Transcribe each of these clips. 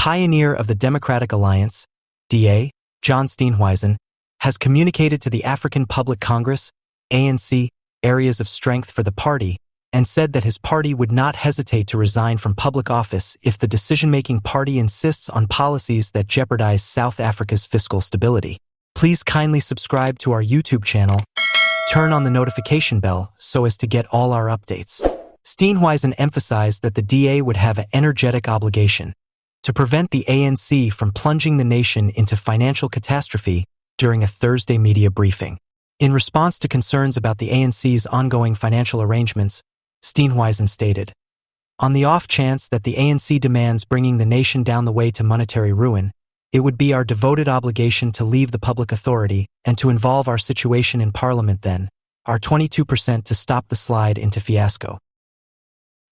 pioneer of the Democratic Alliance, DA, John Steenhuisen, has communicated to the African Public Congress, ANC, areas of strength for the party, and said that his party would not hesitate to resign from public office if the decision-making party insists on policies that jeopardize South Africa's fiscal stability. Please kindly subscribe to our YouTube channel, turn on the notification bell so as to get all our updates. Steenhuisen emphasized that the DA would have an energetic obligation to prevent the ANC from plunging the nation into financial catastrophe during a Thursday media briefing. In response to concerns about the ANC's ongoing financial arrangements, Steenhuisen stated, "On the off chance that the ANC demands bringing the nation down the way to monetary ruin, it would be our devoted obligation to leave the public authority and to involve our situation in Parliament then, our 22% to stop the slide into fiasco."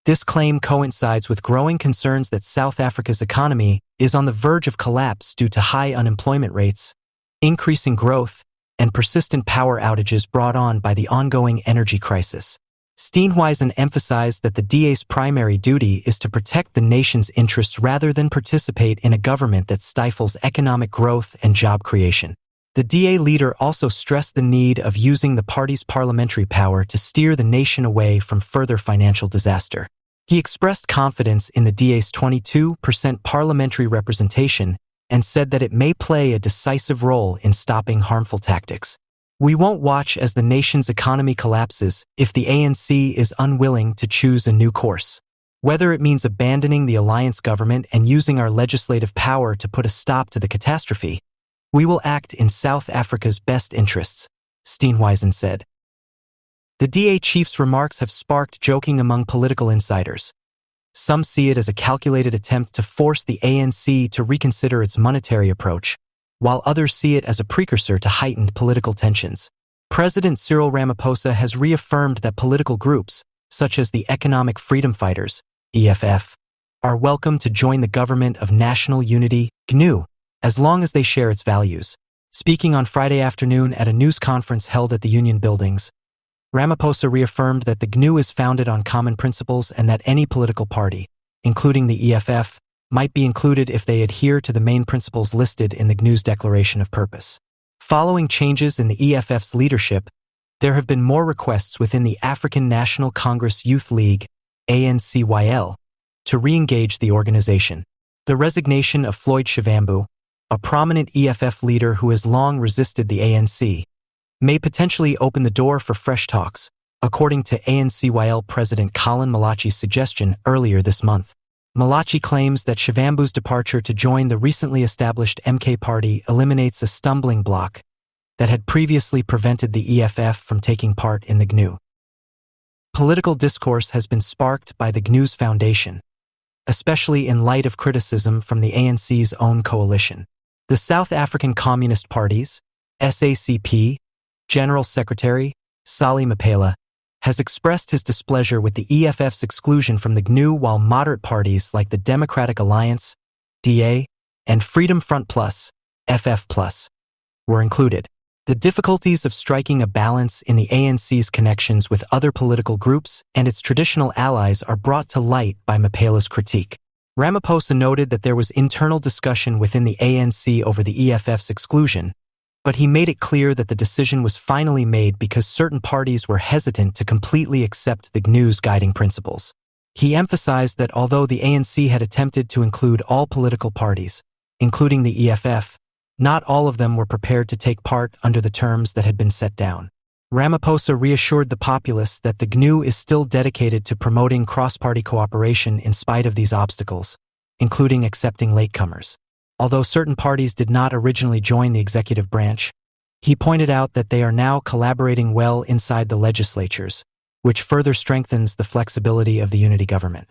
This claim coincides with growing concerns that South Africa's economy is on the verge of collapse due to high unemployment rates, increasing growth, and persistent power outages brought on by the ongoing energy crisis. Steenhuisen emphasized that the DA's primary duty is to protect the nation's interests rather than participate in a government that stifles economic growth and job creation. The DA leader also stressed the need of using the party's parliamentary power to steer the nation away from further financial disaster. He expressed confidence in the DA's 22% parliamentary representation and said that it may play a decisive role in stopping harmful tactics. "We won't watch as the nation's economy collapses if the ANC is unwilling to choose a new course. Whether it means abandoning the alliance government and using our legislative power to put a stop to the catastrophe, we will act in South Africa's best interests," Steenhuisen said. The DA chief's remarks have sparked joking among political insiders. Some see it as a calculated attempt to force the ANC to reconsider its monetary approach, while others see it as a precursor to heightened political tensions. President Cyril Ramaphosa has reaffirmed that political groups, such as the Economic Freedom Fighters, EFF, are welcome to join the Government of National Unity, GNU, as long as they share its values. Speaking on Friday afternoon at a news conference held at the Union Buildings, Ramaphosa reaffirmed that the GNU is founded on common principles and that any political party, including the EFF, might be included if they adhere to the main principles listed in the GNU's Declaration of Purpose. Following changes in the EFF's leadership, there have been more requests within the African National Congress Youth League, ANCYL, to re-engage the organization. The resignation of Floyd Shivambu, a prominent EFF leader who has long resisted the ANC, may potentially open the door for fresh talks, according to ANCYL President Colin Malachi's suggestion earlier this month. Malachi claims that Shivambu's departure to join the recently established MK party eliminates a stumbling block that had previously prevented the EFF from taking part in the GNU. Political discourse has been sparked by the GNU's foundation, especially in light of criticism from the ANC's own coalition. The South African Communist Party's, SACP, General Secretary, Sally Mapela, has expressed his displeasure with the EFF's exclusion from the GNU, while moderate parties like the Democratic Alliance, DA, and Freedom Front Plus, FF Plus, were included. The difficulties of striking a balance in the ANC's connections with other political groups and its traditional allies are brought to light by Mapela's critique. Ramaphosa noted that there was internal discussion within the ANC over the EFF's exclusion, but he made it clear that the decision was finally made because certain parties were hesitant to completely accept the GNU's guiding principles. He emphasized that although the ANC had attempted to include all political parties, including the EFF, not all of them were prepared to take part under the terms that had been set down. Ramaphosa reassured the populace that the GNU is still dedicated to promoting cross-party cooperation in spite of these obstacles, including accepting latecomers. Although certain parties did not originally join the executive branch, he pointed out that they are now collaborating well inside the legislatures, which further strengthens the flexibility of the unity government.